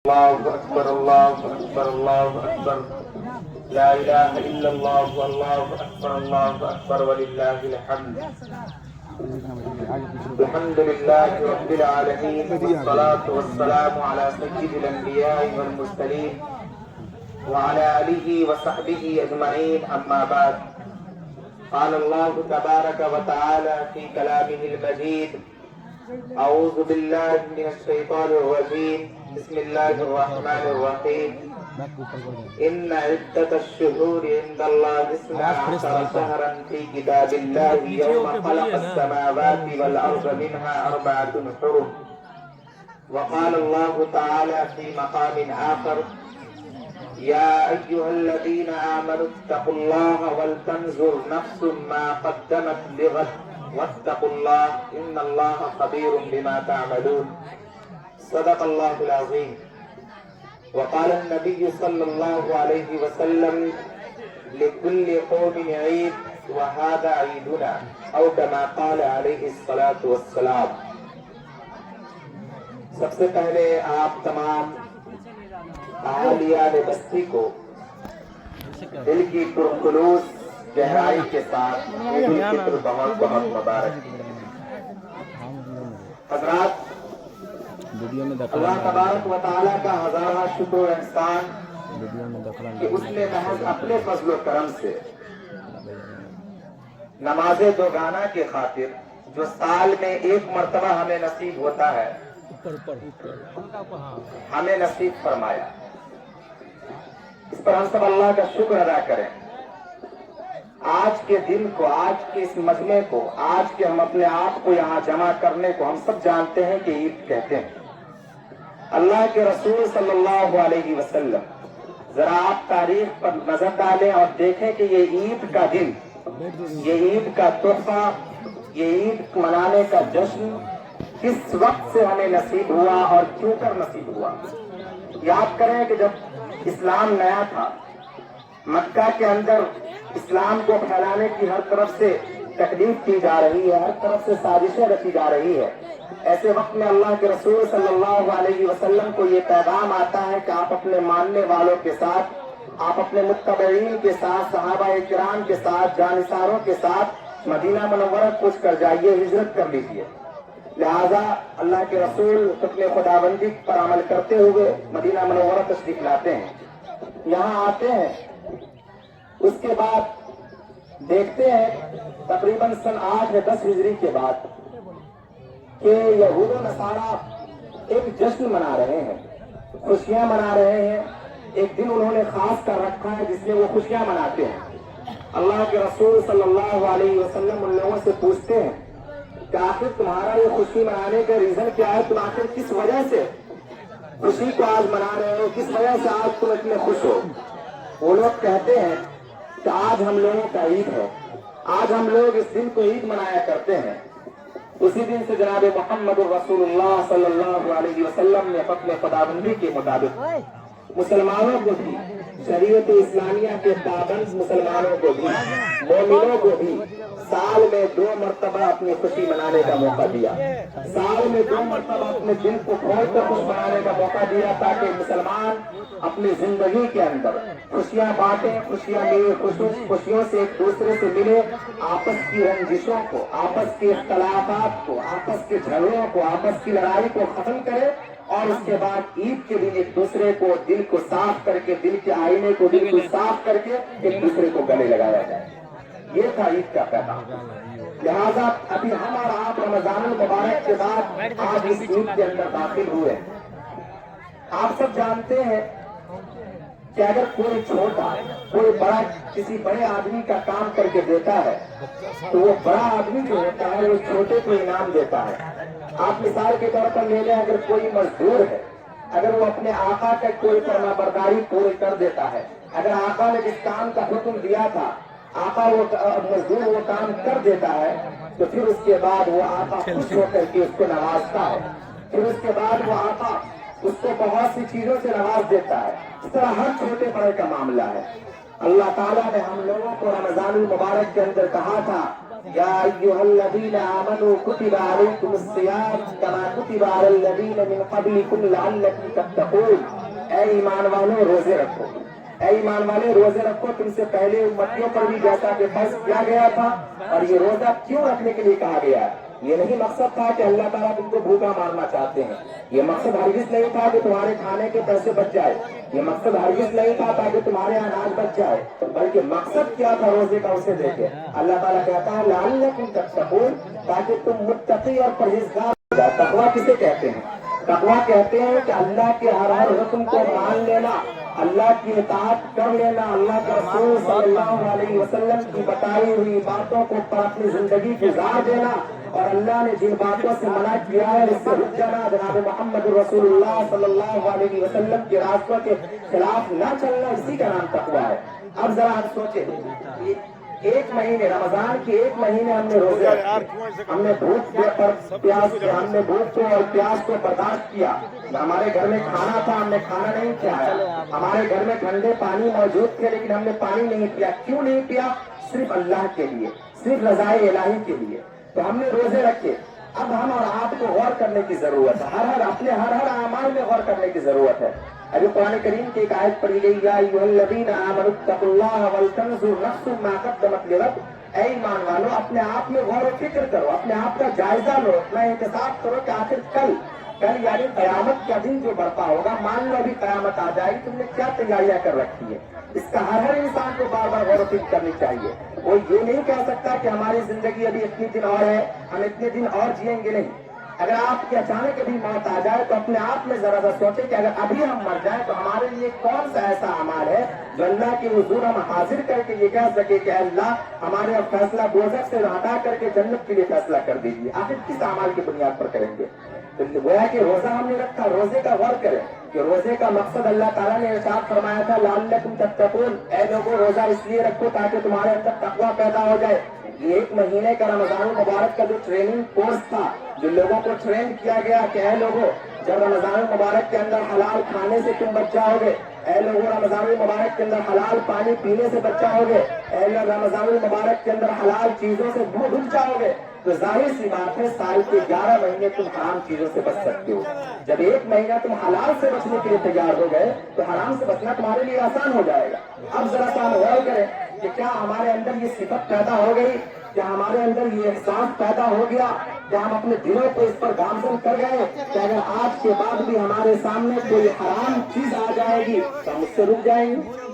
الله أكبر الله أكبر الله أكبر لا إله إلا الله والله أكبر الله أكبر ولله الحمد. الحمد لله رب العالمين والصلاة والسلام على سيد الأنبياء والمرسلين وعلى آله وصحبه أجمعين أما بعد. قال الله تبارك وتعالى في كلامه المجيد: أعوذ بالله من الشيطان الرجيم بسم الله الرحمن الرحيم. إن عدة الشهور عند الله 12 شهرا في كتاب الله يوم خلق السماوات والأرض منها 4 حرم. وقال الله تعالى في مقام آخر: يا أيها الذين آمنوا اتقوا الله ولتنظر نفس ما قدمت لغد واتقوا الله إن الله خبير بما تعملون. صدق الله العظيم. وقال النبي صلى الله عليه وسلم: لكل قوم عيد وهذا عيدنا، أو كما قال عليه الصلاة والسلام. سب سے پہلے آپ تمام اہلیان بستی کو دل کی پرخلوص گہرائی کے ساتھ عید الفطر بہت بہت مبارک. حضرات، اللہ تبارک و تعالیٰ کا ہزارہ شکر و احسان کہ اس نے محض اپنے فضل و کرم سے نماز دوگانہ کے خاطر جو سال میں ایک مرتبہ ہمیں نصیب ہوتا ہے ہمیں نصیب فرمایا. اس پر ہم سب اللہ کا شکر ادا کریں. آج کے دن کو، آج کے اس مجمع کو، آج کے ہم اپنے آپ کو یہاں جمع کرنے کو ہم سب جانتے ہیں کہ عید کہتے ہیں. اللہ کے رسول صلی اللہ علیہ وسلم، ذرا آپ تاریخ پر نظر ڈالیں اور دیکھیں کہ یہ عید کا دن، یہ عید کا تحفہ، یہ عید منانے کا جشن کس وقت سے ہمیں نصیب ہوا اور کیوں کر نصیب ہوا. یاد کریں کہ جب اسلام نیا تھا، مکہ کے اندر اسلام کو پھیلانے کی ہر طرف سے تکلیف کی جا رہی ہے، ہر طرف سے سازشیں رچی جا رہی ہے. ایسے وقت میں اللہ کے رسول صلی اللہ علیہ وسلم کو یہ پیغام آتا ہے کہ آپ اپنے ماننے والوں کے ساتھ، آپ اپنے متبعین کے ساتھ، صحابہ کرام کے ساتھ، جانثاروں کے ساتھ مدینہ منورہ کوچ کر جائیے، ہجرت کر لیجیے. لہذا اللہ کے رسول حکم خداوندی پر عمل کرتے ہوئے مدینہ منورہ تشریف لاتے ہیں. یہاں آتے ہیں. اس کے بعد دیکھتے ہیں تقریباً سن 8 یا 10 ہجری کے بعد کہ یہود و نصارہ ایک جشن منا رہے ہیں، خوشیاں منا رہے ہیں. ایک دن انہوں نے خاص کر رکھا ہے جس میں وہ خوشیاں مناتے ہیں. اللہ کے رسول صلی اللہ علیہ وسلم ان لوگوں سے پوچھتے ہیں کہ آخر تمہارا یہ خوشی منانے کا ریزن کیا ہے؟ تم آخر کس وجہ سے خوشی کو آج منا رہے ہو؟ کس وجہ سے آج تم اتنے خوش ہو؟ وہ لوگ کہتے ہیں کہ آج ہم لوگوں کا عید ہے، آج ہم لوگ اس دن کو عید منایا کرتے ہیں. اسی دن سے جناب محمد الرسول اللہ صلی اللہ علیہ وسلم نے اپنے خداوندی کے مطابق مسلمانوں کو بھی، شریعت اسلامیہ کے پابند مسلمانوں کو بھی، مومنوں کو بھی سال میں 2 مرتبہ اپنی خوشی منانے کا موقع دیا. سال میں 2 مرتبہ اپنے دل کو کھول کر خوش منانے کا موقع دیا تاکہ مسلمان اپنی زندگی کے اندر خوشیاں بانٹیں، خوشیوں سے ایک دوسرے سے ملے، آپس کی رنجشوں کو، آپس کے اختلافات کو، آپس کے جھگڑوں کو، آپس کی لڑائی کو ختم کرے، اور اس کے بعد عید کے دن ایک دوسرے کو دل کو صاف کر کے، دل کے آئینے کو دل کو صاف کر کے ایک دوسرے کو گلے لگایا جائے. یہ تھا عید کا پیغام. لہذا ابھی ہم اور آپ رمضان المبارک کے بعد آج اس عید کے اندر داخل ہوئے. آپ سب جانتے ہیں کہ اگر کوئی چھوٹا، کوئی بڑا کسی بڑے آدمی کا کام کر کے دیتا ہے تو وہ بڑا آدمی جو ہوتا ہے وہ چھوٹے کو انعام دیتا ہے. آپ مثال کے طور پر لے لیں، اگر کوئی مزدور ہے، اگر وہ اپنے آقا کا کوئی فرما برداری پوری کر دیتا ہے، اگر آقا نے جس کام کا حکم دیا تھا آقا وہ مزدور وہ کام کر دیتا ہے تو پھر اس کے بعد وہ آقا خوش ہو کر کے اس کو نوازتا ہے. پھر اس کے بعد وہ آقا اس کو بہت سی چیزوں سے نواز دیتا ہے. اس طرح ہر چھوٹے بڑے کا معاملہ ہے. اللہ تعالیٰ نے ہم لوگوں کو رمضان المبارک کے اندر کہا تھا یا ایھا الذین آمنوا کتب علیکم الصیام کما کتب علی الذین من قبلکم لعلکم تتقون. اے ایمان والوں روزے رکھو، اے ایمان والے روزے رکھو، تم سے پہلے امتیوں پر بھی جیسا کہ فرض کیا گیا تھا۔ اور یہ روزہ کیوں رکھنے کے لیے کہا گیا ہے؟ یہ نہیں مقصد تھا کہ اللہ تعالیٰ تم کو بھوکا مارنا چاہتے ہیں، یہ مقصد ہرگز نہیں تھا کہ تمہارے کھانے کے پیسے بچ جائے، یہ مقصد ہرگز نہیں تھا تاکہ تمہارے اناج بچ جائے، بلکہ مقصد کیا تھا روزے کا اسے دیکھے۔ اللہ تعالیٰ کہتا ہے لعلکم تتقون، تاکہ تم متقی اور پرہیزگار ہو جاؤ۔ تقویٰ کسے کہتے ہیں؟ تقویٰ کہتے ہیں کہ اللہ کے ہر حکم کو مان لینا، اللہ کی اطاعت کر لینا، اللہ کے رسول صلی اللہ علیہ وسلم کی بتائی ہوئی باتوں کو پر اپنی زندگی گزار دینا، اور اللہ نے جن باتوں سے منع کیا ہے اس سے رک جانا، جناب محمد رسول اللہ صلی اللہ علیہ وسلم کے راستوں کے خلاف نہ چلنا، اسی کا نام تقویٰ ہے۔ اب ذرا ہم سوچیں، ایک مہینے رمضان کے ایک مہینے ہم نے روزے رکھے، ہم نے بھوک اور پیاس کو برداشت کیا، ہمارے گھر میں کھانا تھا ہم نے کھانا نہیں کھایا، ہمارے گھر میں ٹھنڈے پانی موجود تھے لیکن ہم نے پانی نہیں پیا۔ کیوں نہیں پیا؟ صرف اللہ کے لیے، صرف رضائے الہی کے لیے۔ تو ہم نے روزے رکھے۔ اب ہم اور آپ کو غور کرنے کی ضرورت ہے، ہر اعمال میں غور کرنے کی ضرورت ہے۔ ابھی قرآن کریم کی ایک آیت پڑھی گئی، یا ایھا الذین آمنوا اتقوا اللہ ولتنظر نفس ما قدمت لغد، اے ایمان والو اپنے آپ میں غور و فکر کرو، اپنے آپ کا جائزہ لو، اپنا احتساب کرو کہ آخر کل یعنی قیامت کا دن جو برپا ہوگا، مان لو ابھی قیامت آ جائے گی، تم نے کیا تیاریاں کر رکھی ہے؟ اس کا ہر انسان کو بار بار غور و فکر کرنی چاہیے۔ وہ یہ نہیں کہہ سکتا کہ ہماری زندگی ابھی اتنی دن اور ہے، ہم اتنے دن اور جئیں گے، نہیں۔ اگر آپ کی اچانک ابھی موت آ جائے تو اپنے آپ میں ذرا سا سوچیں کہ اگر ابھی ہم مر جائیں تو ہمارے لیے کون سا ایسا عمل ہے جو اللہ کے حضور ہم حاضر کر کے یہ کہہ سکے کہ اللہ ہمارے اب فیصلہ دوزخ سے ہٹا کر کے جنت کے لیے فیصلہ کر دیجیے۔ آخر کس عمل کی بنیاد پر کریں گے؟ تو گویا کہ روزہ ہم نے رکھا، روزے کا غور کریں کہ روزے کا مقصد اللہ تعالیٰ نے ارشاد فرمایا تھا لعلکم تتقون، اے لوگوں روزہ اس لیے رکھو تاکہ تمہارے اندر تقویٰ پیدا ہو جائے۔ یہ ایک مہینے کا رمضان المبارک کا جو ٹریننگ کورس تھا، جو لوگوں کو ٹرین کیا گیا کہ اے لوگوں جب رمضان المبارک کے اندر حلال کھانے سے تم بچ جاؤ گے، اے لوگوں رمضان المبارک کے اندر حلال پانی پینے سے بچ جاؤ گے، اے لوگ رمضان المبارک کے اندر حلال چیزوں سے دور رک جاؤ گے، تو ظاہر سی بات ہے سال کے 11 مہینے تم حرام چیزوں سے بچ سکتے ہو۔ جب ایک مہینہ تم حلال سے بچنے کے لیے تیار ہو گئے تو حرام سے بچنا تمہارے لیے آسان ہو جائے گا۔ اب ذرا سا ہم غور کریں کہ کیا ہمارے اندر یہ صفت پیدا ہو گئی، کیا ہمارے اندر یہ احساس پیدا ہو گیا، کیا ہم اپنے دلوں کو اس پر گامزن کر گئے کہ اگر آج کے بعد بھی ہمارے سامنے کوئی حرام چیز آ جائے گی تو ہم اس سے رک جائیں گے؟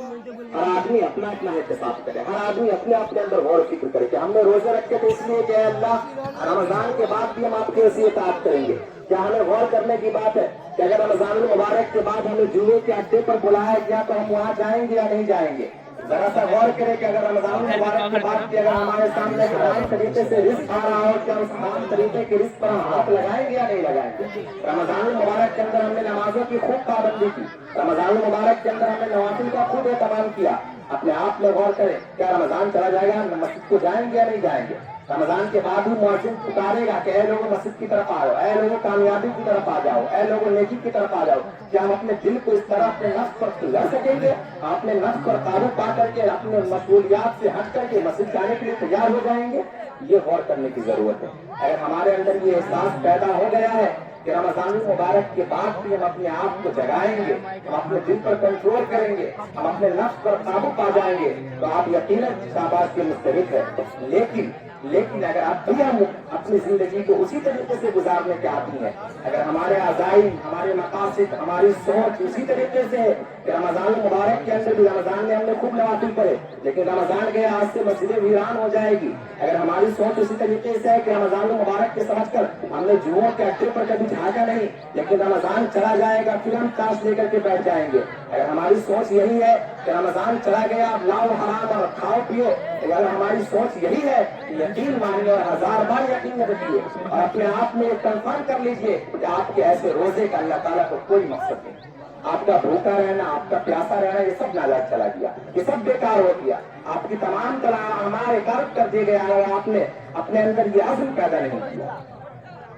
ہر آدمی اپنا اپنا احتساب کرے، ہر آدمی اپنے اپنے اندر غور و فکر کرے کہ ہم نے روزے رکھے تھے اس لیے کہ اے اللہ رمضان کے بعد بھی ہم آپ کی ایسی اطاعت کریں گے۔ کیا ہمیں غور کرنے کی بات ہے کہ اگر رمضان المبارک کے بعد ہمیں جمعے کے اڈے پر بلایا گیا تو ہم وہاں جائیں گے یا نہیں جائیں گے؟ ذرا سا غور کریں کہ اگر رمضان المبارک کے بعد بھی اگر ہمارے سامنے حرام طریقے سے رزق آ رہا ہو کیا اس حرام طریقے کے رزق پر ہم ہاتھ لگائیں گے یا نہیں لگائیں گے؟ رمضان المبارک کے اندر ہم نے نمازوں کی خوب پابندی کی، رمضان المبارک کے اندر ہم نے نوافل کا خوب اہتمام کیا۔ اپنے آپ میں غور کریں کیا رمضان چلا جائے گا ہم مسجد کو جائیں گے یا نہیں جائیں گے؟ رمضان کے بعد ہی مؤذن پکارے گا کہ اے لوگوں مسجد کی طرف آؤ، اے لوگوں کامیابی کی طرف آ جاؤ، اے لوگوں نیکی کی طرف آ جاؤ۔ کیا ہم اپنے دل کو اس طرح اپنے نفس پر لڑ سکیں گے؟ اپنے نفس پر قابو پا کر کے اپنے مشغولیات سے ہٹ کر کے مسجد جانے کے لیے تیار ہو جائیں گے؟ یہ غور کرنے کی ضرورت ہے۔ اگر ہمارے اندر یہ احساس پیدا ہو گیا ہے کہ رمضان المبارک کے بعد بھی ہم اپنے آپ کو جگائیں گے، ہم اپنے دل پر کنٹرول کریں گے، ہم اپنے نفس پر قابو پا جائیں گے، تو آپ یقیناً شاباش کے مستحق ہے۔ لیکن اگر اب بھی ہم اپنی زندگی کو اسی طریقے سے گزارنے کے عادی ہیں، اگر ہمارے عزائم، ہمارے مقاصد، ہماری سوچ اسی طریقے سے ہے کہ رمضان المبارک کے اندر بھی رمضان میں ہم نے خوب نوافل پڑھے لیکن رمضان گیا آج سے مسجدیں ویران ہو جائے گی، اگر ہماری سوچ اسی طریقے سے ہے کہ رمضان المبارک کے سمجھ کر ہم نے جمعوں کے اڈے پر کبھی جھانکا نہیں لیکن رمضان چلا جائے گا پھر ہم تاش لے کر کے بیٹھ جائیں گے، اگر ہماری سوچ یہی ہے کہ رمضان چلا گیا اب لاؤ حرام اور کھاؤ پیو، اگر ہماری سوچ یہی ہے یقین مانیے اور 1000 بار یقین رکھیے اور اپنے آپ میں کنفرم کر لیجئے کہ آپ کے ایسے روزے کا اللہ تعالیٰ کو کوئی مقصد نہیں، آپ کا بھوکا رہنا، آپ کا پیاسا رہنا یہ سب ناجائز چلا گیا، یہ سب بیکار ہو گیا، آپ کی تمام ہمارے غرق کر دیے گئے اور آپ نے اپنے اندر یہ عزم پیدا نہیں کیا۔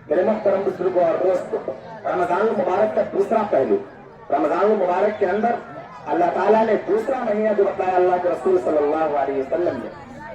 میرے محترم بزرگوں اور دوستوں، رمضان المبارک کا دوسرا پہلو، رمضان المبارک کے اندر اللہ تعالیٰ نے دوسرا مہینہ جو بتایا اللہ کے رسول صلی اللہ علیہ وسلم نے،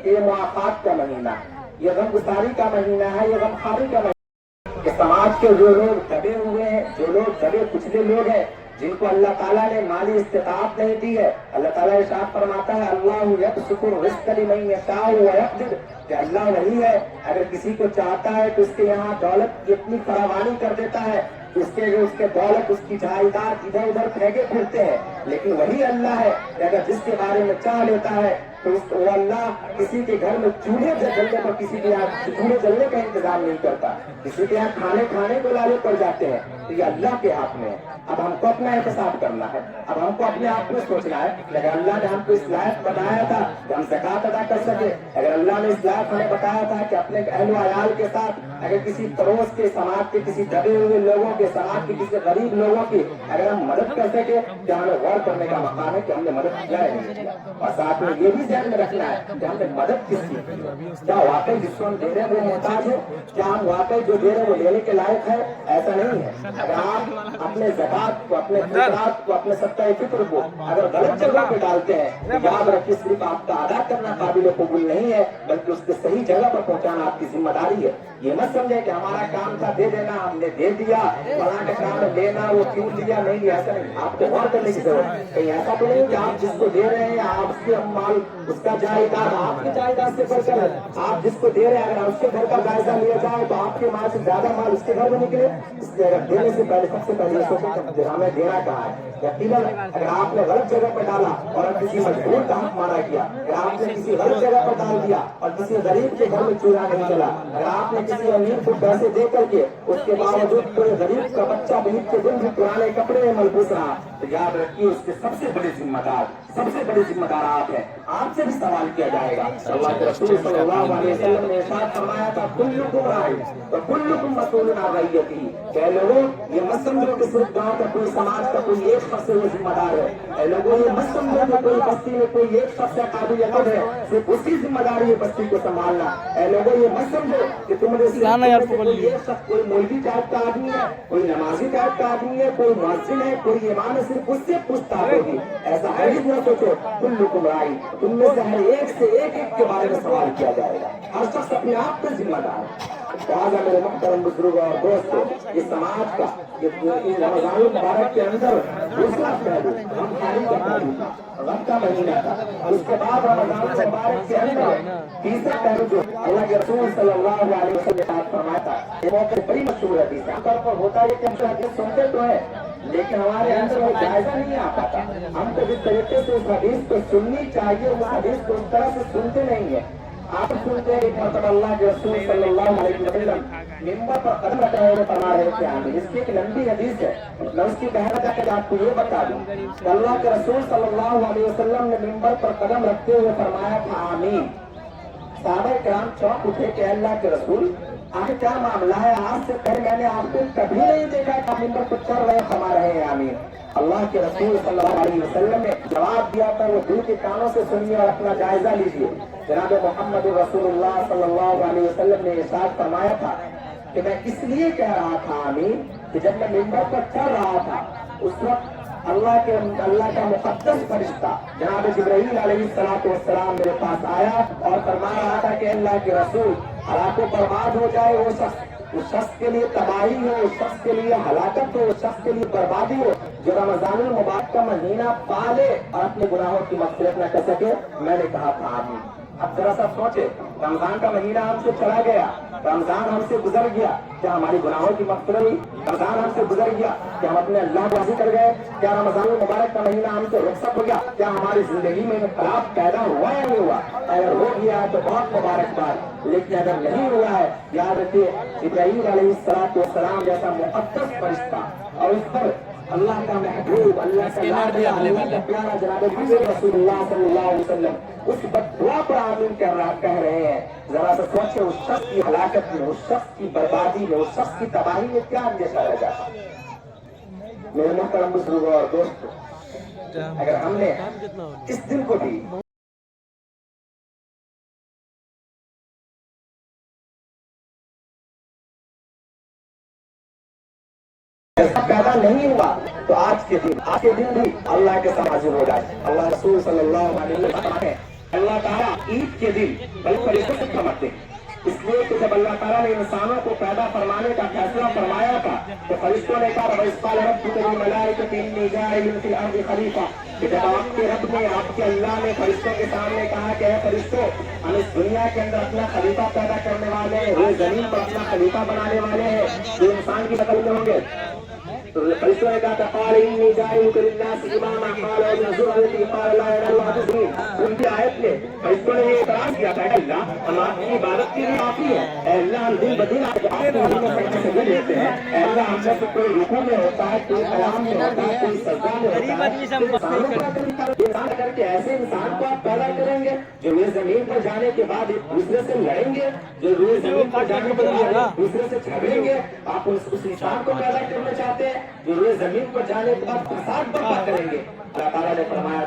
یہ مواقات کا مہینہ ہے، یہ غم گساری کا مہینہ ہے، یہ غم خواری کا مہینہ ہے کہ سماج کے جو لوگ دبے ہوئے ہیں، جو لوگ دبے کچلے لوگ ہیں، جن کو اللہ تعالیٰ نے مالی استطاعت نہیں دی ہے، اللہ تعالیٰ ارشاد فرماتا ہے اللہ یبسط الرزق لمن یشاء ویقدر، کہ اللہ وہی ہے اگر کسی کو چاہتا ہے تو اس کے یہاں دولت کی اتنی فراوانی کر دیتا ہے، اس کے دولت، اس کی جائیداد ادھر ادھر پھینکے پھرتے ہیں، لیکن وہی اللہ ہے کہ اگر جس کے بارے میں چاہ لیتا ہے تو وہ اللہ کسی کے گھر میں چولہے جلنے پر کسی کے یہاں چولہے جلنے کا انتظام نہیں کرتا، کسی کے یہاں کھانے کو لالے پڑ جاتے ہیں، تو یہ اللہ کے ہاتھ میں ہے۔ اب ہم کو اپنا احتساب کرنا ہے، اب ہم کو اپنے آپ میں سوچنا ہے کہ اگر اللہ نے ہم کو اس لائق بتایا تھا کہ ہم زکوٰۃ ادا کر سکے، اگر اللہ نے اس لائق ہمیں بتایا تھا کہ اپنے اہل و عیال کے ساتھ اگر کسی پڑوس کے، سماج کے کسی دبے ہوئے لوگوں کے، سماج کے کسی غریب لوگوں کی اگر ہم مدد کر سکے، کیا ہمیں غور کرنے کا مقام ہے کہ ہم نے مدد کیا ہے نہیں کیا، اور ساتھ میں یہ بھی ذہن میں رکھنا ہے کہ ہم نے مدد کس کی کی، کیا واقعی جس کو ہم دے رہے ہیں وہ محتاج ہے، کیا ہم واقعی جو دے رہے ہیں وہ لینے کے لائق ہے؟ ایسا نہیں ہے۔ اگر آپ اپنے زکوٰۃ کو، اپنے خیرات کو، اپنے صدقہ فطر کو اگر غلط جگہ پہ ڈالتے ہیں تو یاد رکھیے صرف آپ کا ادا کرنا قابل قبول نہیں ہے، بلکہ اس کے صحیح جگہ پر پہنچانا آپ کی ذمہ داری ہے۔ یہ مت سمجھے کہ ہمارا کام تھا دے دینا، ہم نے دے دیا، فلاں کا کام لینا وہ کیوں دیا، نہیں، ایسا نہیں۔ آپ کو غور کرنے کی ضرورت ہے، کہیں ایسا تو نہیں کہ آپ جس کو دے رہے ہیں آپ سے مال، اس کا جائیداد آپ کی جائیداد سے بڑھ کر ہے، آپ جس کو دے رہے ہیں اگر اس کے گھر کا جائزہ لیا جائے تو آپ کے مال سے زیادہ مال اس کے گھر میں نکلے، اس لیے اگر دینے سے پہلے سب سے پہلے یہ سوچیں کہ ہمیں دینا کہاں ہے۔ یقیناً اگر آپ نے غلط جگہ پہ ڈالا اور کسی مجبور کا حق مانا کیا، اگر آپ نے کسی غلط جگہ پر ڈال دیا اور کسی غریب کے گھر میں چورا نہیں چلا، اگر آپ نے کسی امیر کو پیسے دے کر کے اس کے باوجود کوئی غریب کا بچہ عید کے دن بھی پرانے کپڑے میں ملبوس رہا، تو یاد رکھیے اس کے سب سے بڑے ذمہ دار، سب سے بڑے ذمہ دار آپ ہیں، آپ سے بھی سوال کیا جائے گا۔ اللہ کے رسول صلی اللہ علیہ وسلم نے ارشاد فرمایا تھا کلکم راع وکلکم مسئول عن رعیتہ، کہ لوگوں یہ مت سمجھو کہ صرف گاؤں کا کوئی، سماج کا کوئی ایک شخص وہ ذمہ دار ہے، اے لوگوں یہ مت سمجھو کہ کوئی بستی میں کوئی ایک شخص ہے قابل قدر ہے، صرف اسی ذمہ داری ہے بستی کو سنبھالنا، اے لوگوں یہ مت سمجھو کہ تم نے کوئی ایک شخص، کوئی مولوی ٹائپ کا آدمی ہے، کوئی نمازی ٹائپ کا آدمی ہے، کوئی مؤذن ہے، کوئی امام ہے، صرف اس سے پوچھتاچھ ہوگی، ایسا ہرگز نہ سوچو۔ کلکم راع، تم میں سے ہر ایک سے ایک کے بارے میں سوال کیا جائے گا، ہر شخص اپنے آپ کا ذمہ دار ہے۔ لہٰذا میرے محترم بزرگوں اور دوستوں، یہ سماج کا یہ رمضان المبارک کے اندر دوسرا پہلو رمضان کا پہلو تھا، رب کا مہینہ تھا، اس کے بعد رمضان المبارک کے اندر تیسرا پہلو جو اللہ کے رسول صلی اللہ علیہ وسلم نے ساتھ فرمایا تھا، یہ موقع بڑی مشہور حدیث ہے۔ عام طور پر ہوتا ہے کہ ہم حدیث سنتے تو ہیں لیکن ہمارے اندر وہ جائزہ نہیں آ پاتا، ہم کو جس طریقے سے اس حدیث کو سننی چاہیے اس حدیث کو اس طرح سے سنتے نہیں ہیں۔ آپ سنتے ہیں ایک مرتبہ اللہ کے رسول صلی اللہ علیہ وسلم ممبر پر قدم رکھے ہوئے فرما رہے تھے آمین، اس کی ایک لمبی حدیث ہے، میں اس کی بحث کر کے آپ کو یہ بتا دوں کہ اللہ کے رسول صلی اللہ علیہ وسلم نے ممبر پر قدم رکھتے ہوئے فرمایا تھا آمین۔ صحابہ کرام چونک اٹھے کہ اللہ کے رسول آخر کیا معاملہ ہے، آج سے پہلے میں نے آپ کو کبھی نہیں دیکھا کہ ممبر پر چڑھ رہے فرما رہے ہیں آمین۔ اللہ کے رسول صلی اللہ علیہ وسلم نے جواب دیا تھا، وہ دل کے کانوں سے سنیے اور اپنا جائزہ لیجیے۔ جناب محمد رسول اللہ صلی اللہ علیہ وسلم نے ارشاد فرمایا تھا کہ میں اس لیے کہہ رہا تھا آمین کہ جب میں ممبر پر چڑھ رہا تھا اس وقت اللہ کا مقدس فرشتہ جناب جبرائیل علیہ السلام میرے پاس آیا اور فرما رہا تھا کہ اللہ کے رسول ہلاک و برباد ہو جائے وہ شخص، اس شخص کے لیے تباہی ہو، اس شخص کے لیے ہلاکت ہو، اس شخص کے لیے بربادی ہو جو رمضان المبارک کا مہینہ پالے اور اپنے گناہوں کی مغفرت نہ کر سکے۔ میں نے کہا تھا آمین۔ اب ذرا سا سوچے، رمضان کا مہینہ ہم سے چلا گیا، رمضان ہم سے گزر گیا، کیا ہماری گناہوں کی مغفرت ہوئی؟ رمضان ہم سے گزر گیا، کیا ہم اپنے اللہ کو راضی کر گئے؟ کیا رمضان المبارک کا مہینہ ہم سے رخصت ہو گیا؟ کیا ہماری زندگی میں انقلاب پیدا ہوا یا نہیں ہوا؟ اگر ہو گیا ہے تو بہت مبارکباد، لیکن اگر نہیں ہوا ہے یاد رکھیے ابراہیم علیہ السلام جیسا مقدس فرشتہ اور اس پر اللہ کا محبوب، اللہ کا لاڈلا، اللہ کا پیارا جناب محمد رسول اللہ صلی اللہ علیہ وسلم اس بددعا پر آمین کہہ رہے ہیں، ذرا سا سوچے اس شخص کی ہلاکت میں، اس شخص کی بربادی میں، اس شخص کی تباہی میں کیا اندیشہ رہ جاتا۔ میرے محترم بزرگوں اور دوستوں، اگر ہم نے اس دن کو بھی پیدا نہیں ہوا تو آج کے دن بھی اللہ کے سامنے حاضر ہو جائے۔ اللہ رسول صلی اللہ علیہ وسلم اللہ تعالیٰ عید کے دن بل فرشتوں سے فرماتے ہیں اس لیے کہ جب اللہ تعالیٰ نے انسانوں کو پیدا فرمانے کا فیصلہ فرمایا تھا تو فرشتوں نے کہا خلیفہ، کہ جب آپ کے رب نے، آپ کے اللہ نے فرشتوں کے سامنے کہا کہ اے فرشتوں، ہم اس دنیا کے اندر اپنا خلیفہ پیدا کرنے والے ہیں، روئے زمین پر اپنا خلیفہ بنانے والے ہیں جو انسان کی شکل میں ہوں گے، تو فرشتوں نے کہا کہ قال انی جاعلک للناس اماما، قال ومن ذریتی، قال لا ينال عهد الظالمین۔ ان کی آیت میں فرشتوں نے یہ اعتراض کیا تھا کہ اللہ ہم آپ کی عبادت کے لیے کافی ہے، اے اللہ ہم دن بدن آپ کے سجدے دیتے ہیں، اے اللہ ہم میں سے کوئی رکوع میں ہوتا ہے، کوئی قیام میں ہوتا ہے، کوئی سجدہ میں ہوتا ہے، انسان کر کے ایسے انسان کو آپ پیدا کریں گے جو روئے زمین پر جانے کے بعد ایک دوسرے سے لڑیں گے، جو روئے زمین پر جانے کے بعد ایک دوسرے سے جھگڑیں گے، آپ اس انسان کو پیدا کرنا چاہتے ہیں جو روئے زمین پر جانے کے بعد فساد برپا کریں گے۔ اللہ تعالیٰ نے فرمایا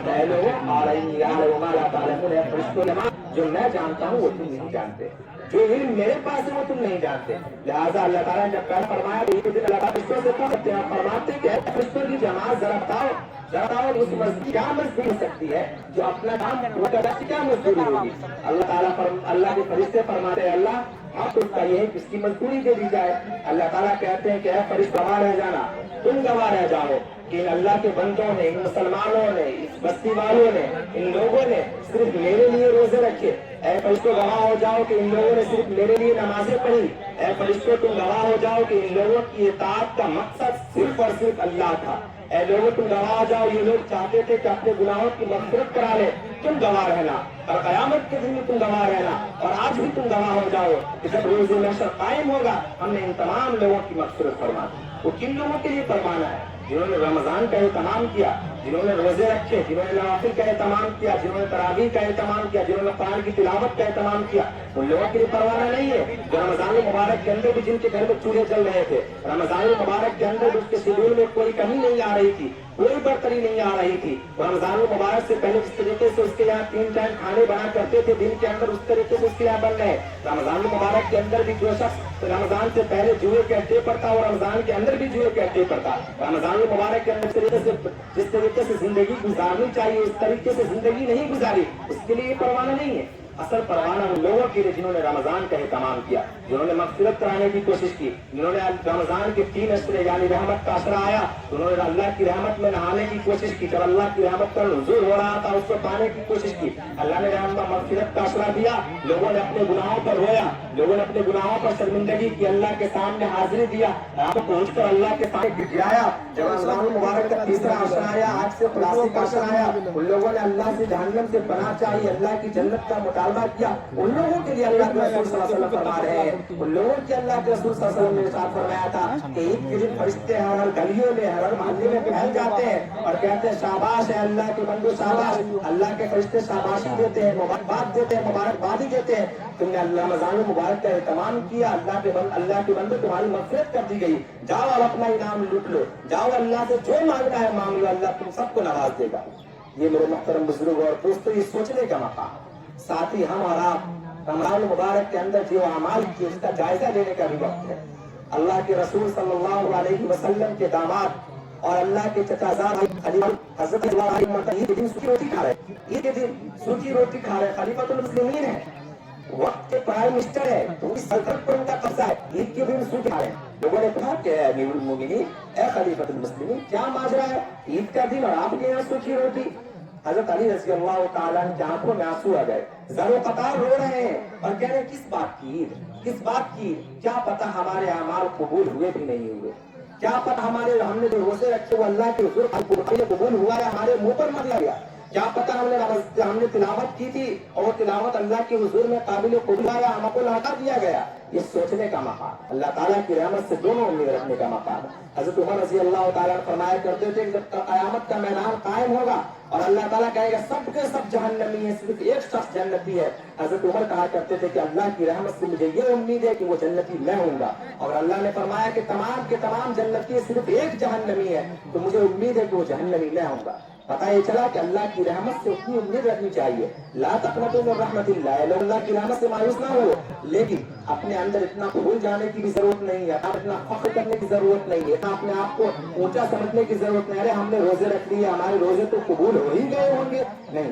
جو میں جانتا ہوں وہ تم نہیں جانتے، جو علم میرے پاس ہے وہ تم نہیں جانتے۔ لہٰذا اللہ تعالیٰ نے جب پہلے فرمایا تو یہ دن اللہ فرشتوں سے پوچھتے ہیں، فرماتے کہ فرشتوں کی جماعت ذرا بتاؤ اس مسجد کیا مزدوری ہو سکتی ہے جو اپنا کام پورا کرنے کی کیا مزدوری ہوگی؟ اللہ تعالیٰ اللہ کے فرشتے فرماتے ہیں اللہ آپ اس کا یہ ہے کس کی مزدوری دے دی جائے۔ اللہ تعالیٰ کہتے ہیں کہ اے فرشتہ گواہ رہ جانا، تم گواہ رہ جاؤ کہ ان اللہ کے بندوں نے، ان مسلمانوں نے، اس بستی والوں نے، ان لوگوں نے صرف میرے لیے روزے رکھے۔ اے فرشتوں گواہ ہو جاؤ کہ ان لوگوں نے صرف میرے لیے نمازیں پڑھی۔ اے فرشتوں تم گواہ ہو جاؤ کہ ان لوگوں کی اطاعت کا مقصد صرف اور صرف اللہ تھا۔ اے لوگوں تم گواہ ہو جاؤ، یہ لوگ چاہتے تھے کہ اپنے گناہوں کی مغفرت کرا لے، تم گواہ رہنا، اور قیامت کے دن میں تم گواہ رہنا، اور آج بھی تم گواہ ہو جاؤ کہ جب روز محشر قائم ہوگا ہم نے ان تمام لوگوں کی مغفرت فرما دی۔ وہ کن لوگوں کے لیے فرمانا ہے؟ جنہوں نے رمضان کا اہتمام کیا، جنہوں نے روزے رکھے، جنہوں نے نوافل کا اہتمام کیا، جنہوں نے تراویح کا اہتمام کیا، جنہوں نے قرآن کی تلاوت کا اہتمام کیا، ان لوگوں کے لیے پروانہ نہیں ہے جو رمضان المبارک کے اندر بھی جن کے گھر میں چولہے جل رہے تھے، رمضان المبارک کے اندر اس کے شیڈول میں کوئی کمی نہیں آ رہی تھی، کوئی برتری نہیں آ رہی تھی، رمضان المبارک سے پہلے جس طریقے سے اس کے یہاں 3 ٹائم کھانے بنا کرتے تھے دن کے اندر، اس طریقے سے اس کے یہاں بن رہے۔ رمضان المبارک کے اندر بھی جو شخص رمضان سے پہلے جوئے کے اڈے پر تھا اور رمضان کے اندر بھی جوئے کے اڈے پر تھا، رمضان المبارک کے اندر جس طریقے سے زندگی گزارنی چاہیے اس طریقے سے زندگی نہیں گزاری، اس کے لیے یہ پروانہ نہیں ہے۔ اصل پروانہ ان لوگوں کے لیے جنہوں نے رمضان کا اہتمام کیا، جنہوں نے مغفرت کرانے کی کوشش کی، جنہوں نے رمضان کے 3 اشرے یعنی رحمت کا اشرا آیا تو انہوں نے اللہ کی رحمت میں نہانے کی کوشش کی، جب اللہ کی رحمت کا نزول ہو رہا تھا اس کو پانے کی کوشش کی، اللہ نے مغفرت کا اشرا دیا، لوگوں نے اپنے گناہوں پر رویا، لوگوں نے اپنے گناہوں پر شرمندگی کی، اللہ کے سامنے حاضری دیا، آپ پہنچ کر اللہ کے سامنے گرایا۔ جب رمضان مبارک کا تیسرا اشرا آیا، آج سے خلاصی کا اشرا آیا، ان لوگوں نے اللہ سے جہنم سے پناہ چاہیے، اللہ کی جنت کا مطالبہ کیا، ان لوگوں کے لیے اللہ کے رسول صلی اللہ علیہ وسلم فرما رہے ہیں، ان لوگوں کے اللہ کے رسول صلی اللہ علیہ وسلم نے ارشاد فرمایا تھا کہ عید کے دن فرشتے ہر گلیوں میں، ہر محلے میں پھیل جاتے ہیں اور کہتے ہیں شاباش ہے اللہ کے بندو شاباش، اللہ کے فرشتے شاباشی دیتے ہیں، مبارکباد دیتے ہیں، مبارکبادی دیتے ہیں، تم نے رمضان مبارک کا اہتمام کیا، اللہ کے بندو تمہاری مغفرت کر دی گئی، جاؤ اب اپنا انعام لوٹ لو، جاؤ اللہ سے جو مانگنا ہے مانگ لو، اللہ تم سب کو نواز دے گا۔ یہ میرے محترم بزرگ اور دوستو یہ سوچنے کا مقام، ساتھ ہی ہم اور آپ رمضان مبارک کے اندر جو اعمال کی اس کا جائزہ لینے کا بھی وقت ہے۔ اللہ کے رسول صلی اللہ علیہ وسلم کے داماد اور اللہ کے چچازاد حضرت عید کے دن سوکھی روٹی کھا رہے، عید کے دن سوکھی روٹی کھا رہے، خلیفۃ المسلمین ہے، وقت کے پرائم منسٹر ہے، تو اس سلطنت پر ان کا قبضہ ہے، عید کے دن سوکھی کھا رہے ہیں۔ لوگوں نے کہا کہ اے امیر المومنین، اے خلیفۃ المسلمین، کیا ماجرا ہے، عید کا دن اور آپ کے یہاں سوکھی روٹی؟ حضرت علی رضی اللہ تعالیٰ کی آنکھوں میں آنسو آ گئے، زر و قطار رو رہے ہیں اور کہہ رہے ہیں کس بات کی عید، کس بات کی عید؟ کیا پتہ ہمارے اعمال قبول ہوئے بھی نہیں ہوئے، کیا پتہ ہم نے جو روزے رکھے وہ اللہ کے حضور قبول ہوا یا ہمارے منہ پر مر گیا، کیا پتہ ہم نے تلاوت کی تھی اور تلاوت اللہ کے حضور میں قابل قبول یا ہم کو لوٹا دیا گیا۔ یہ سوچنے کا مقام، اللہ تعالیٰ کی رحمت سے دونوں امید رکھنے کا مقام۔ حضرت عمر رضی اللہ تعالیٰ فرمایا کرتے تھے کہ جب قیامت کا میدان قائم ہوگا اور اللہ تعالیٰ کہے گا سب کے سب جہنمی ہیں، صرف ایک شخص جنتی ہے، حضرت عمر کہا کرتے تھے کہ اللہ کی رحمت سے مجھے یہ امید ہے کہ وہ جنتی میں ہوں گا، اور اللہ نے فرمایا کہ تمام کے تمام جنتی صرف ایک جہنمی ہے، تو مجھے امید ہے کہ وہ جہنمی میں ہوں گا۔ پتہ یہ چلا کہ اللہ کی رحمت سے اتنی امید رکھنی چاہیے، لا تقنطوا من رحمت اللہ، لوگ اللہ کی رحمت سے مایوس نہ ہو، لیکن اپنے اندر اتنا بھول جانے کی بھی ضرورت نہیں ہے، اتنا فخر کرنے کی ضرورت نہیں ہے، اتنا اپنے آپ کو اونچا سمجھنے کی ضرورت نہیں ہے، ارے ہم نے روزے رکھ لیے ہمارے روزے تو قبول ہو ہی گئے ہوں گے، نہیں،